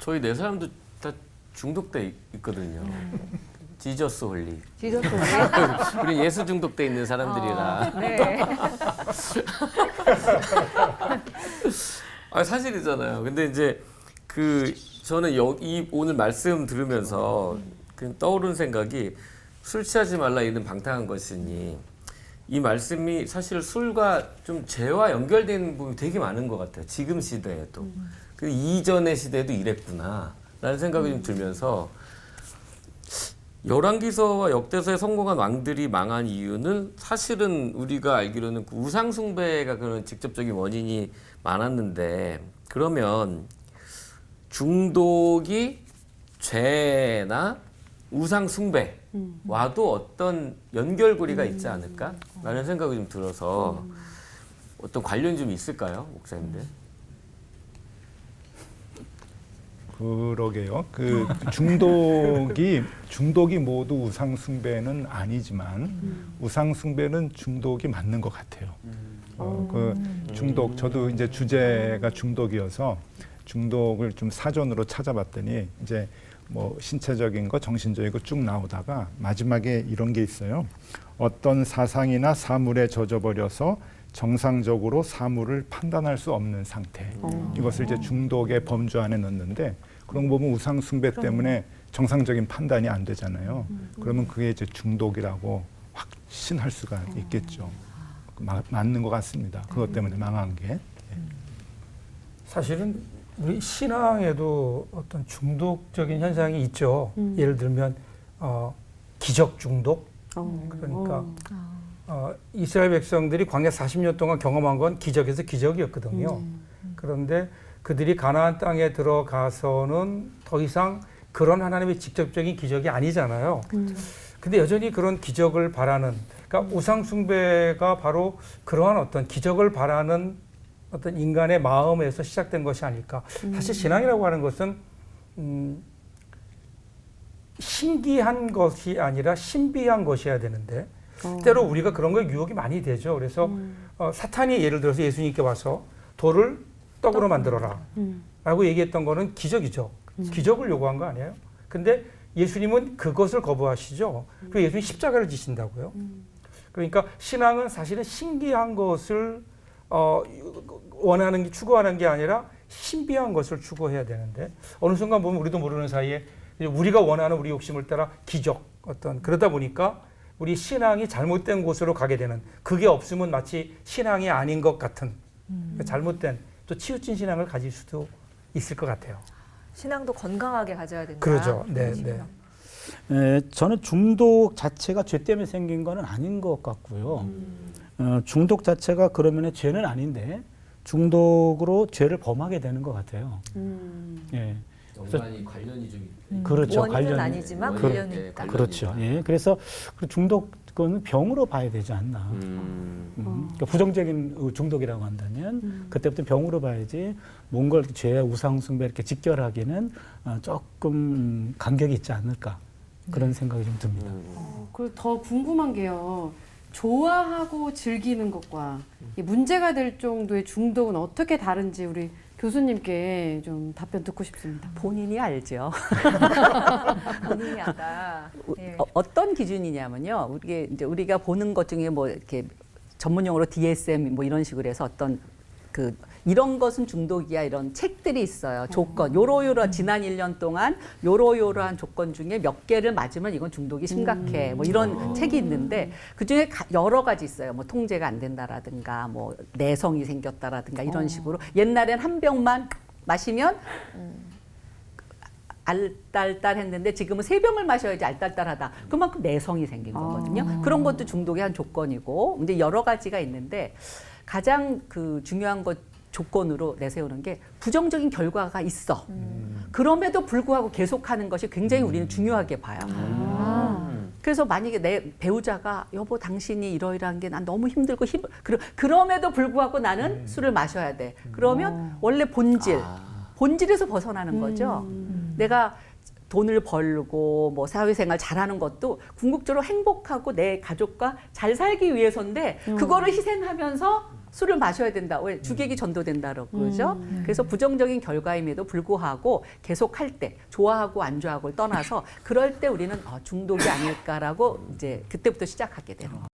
저희 네 사람도 다 중독돼 있거든요. 지저스 홀리. 지저스 우리 예수 중독돼 있는 사람들이라. 네. 사실이잖아요. 근데 이제 저는 이 오늘 말씀 들으면서 그냥 떠오른 생각이 술 취하지 말라 이는 방탕한 것이니 이 말씀이 사실 술과 좀 죄와 연결된 부분이 되게 많은 것 같아요. 지금 시대에도. 그 이전의 시대에도 이랬구나라는 생각이 좀 들면서 열왕기서와 역대서에 성공한 왕들이 망한 이유는 사실은 우리가 알기로는 그 우상 숭배가 그런 직접적인 원인이 많았는데 그러면 중독이 죄나 우상 숭배와도 어떤 연결고리가 있지 않을까라는 생각이 좀 들어서 어떤 관련이 좀 있을까요, 목사님들? 그러게요. 그 중독이 모두 우상 숭배는 아니지만 우상 숭배는 중독이 맞는 것 같아요. 그 중독 저도 이제 주제가 중독이어서 중독을 좀 사전으로 찾아봤더니 이제 뭐 신체적인 거, 정신적인 거 쭉 나오다가 마지막에 이런 게 있어요. 어떤 사상이나 사물에 젖어버려서 정상적으로 사물을 판단할 수 없는 상태. 이것을 이제 중독의 범주 안에 넣는데 그런 거 보면 우상 숭배 때문에 정상적인 판단이 안 되잖아요. 그러면 그게 이제 중독이라고 확신할 수가 있겠죠. 맞는 것 같습니다. 그것 때문에 망한 게. 사실은 우리 신앙에도 어떤 중독적인 현상이 있죠. 예를 들면 기적 중독. 그러니까 이스라엘 백성들이 광야 40년 동안 경험한 건 기적에서 기적이었거든요. 그런데 그들이 가나안 땅에 들어가서는 더 이상 그런 하나님의 직접적인 기적이 아니잖아요. 근데 여전히 그런 기적을 바라는, 그러니까 우상 숭배가 바로 그러한 어떤 기적을 바라는 어떤 인간의 마음에서 시작된 것이 아닐까. 사실 신앙이라고 하는 것은 신기한 것이 아니라 신비한 것이어야 되는데 때로 우리가 그런 거에 유혹이 많이 되죠. 그래서 사탄이 예를 들어서 예수님께 와서 돌을 떡으로 만들어라 라고 얘기했던 거는 기적이죠. 기적을 요구한 거 아니에요? 근데 예수님은 그것을 거부하시죠. 그리고 예수님이 십자가를 지신다고요. 그러니까 신앙은 사실은 신기한 것을 원하는 게, 추구하는 게 아니라 신비한 것을 추구해야 되는데 어느 순간 보면 우리도 모르는 사이에 우리가 원하는 우리 욕심을 따라 기적 그러다 보니까 우리 신앙이 잘못된 곳으로 가게 되는, 그게 없으면 마치 신앙이 아닌 것 같은 잘못된 또 치우친 신앙을 가질 수도 있을 것 같아요. 신앙도 건강하게 가져야 된다. 그러죠. 네. 저는 중독 자체가 죄 때문에 생긴 건 아닌 것 같고요. 중독 자체가 그러면 죄는 아닌데 중독으로 죄를 범하게 되는 것 같아요. 예. 연관이 관련이 좀 그렇죠. 원인은 아니지만 관련이 있다. 그렇죠. 예. 그래서 중독은 병으로 봐야 되지 않나. 그러니까 부정적인 중독이라고 한다면 그때부터 병으로 봐야지 몽골 죄, 우상숭배 이렇게 직결하기는 조금 간격이 있지 않을까. 그런 생각이 좀 듭니다. 그리고 더 궁금한 게요. 좋아하고 즐기는 것과 문제가 될 정도의 중독은 어떻게 다른지 우리 교수님께 좀 답변 듣고 싶습니다. 본인이 알죠. 본인이 안다. 네. 어떤 기준이냐면요. 우리가 보는 것 중에 뭐 이렇게 전문용어로 DSM 뭐 이런 식으로 해서 어떤 이런 것은 중독이야 이런 책들이 있어요. 조건 요러요러 지난 1년 동안 요러요러한 조건 중에 몇 개를 맞으면 이건 중독이 심각해. 뭐 이런 책이 있는데 그중에 여러 가지 있어요. 뭐 통제가 안 된다라든가 뭐 내성이 생겼다라든가 이런 식으로. 옛날엔 한 병만 마시면 알딸딸했는데 지금은 3병을 마셔야지 알딸딸하다. 그만큼 내성이 생긴 거거든요. 그런 것도 중독의 한 조건이고 이제 여러 가지가 있는데 가장 중요한 것 조건으로 내세우는 게 부정적인 결과가 있어. 그럼에도 불구하고 계속하는 것이 굉장히 우리는 중요하게 봐요. 그래서 만약에 내 배우자가 여보 당신이 이러이러한 게 난 너무 힘들고 그럼에도 불구하고 나는 술을 마셔야 돼. 그러면 원래 본질에서 벗어나는 거죠. 내가 돈을 벌고 뭐 사회생활 잘하는 것도 궁극적으로 행복하고 내 가족과 잘 살기 위해서인데 그거를 희생하면서 술을 마셔야 된다. 왜 주객이 전도된다라고 그러죠? 그래서 부정적인 결과임에도 불구하고 계속 할 때 좋아하고 안 좋아하고를 떠나서 그럴 때 우리는 중독이 아닐까라고 이제 그때부터 시작하게 되는 거예요.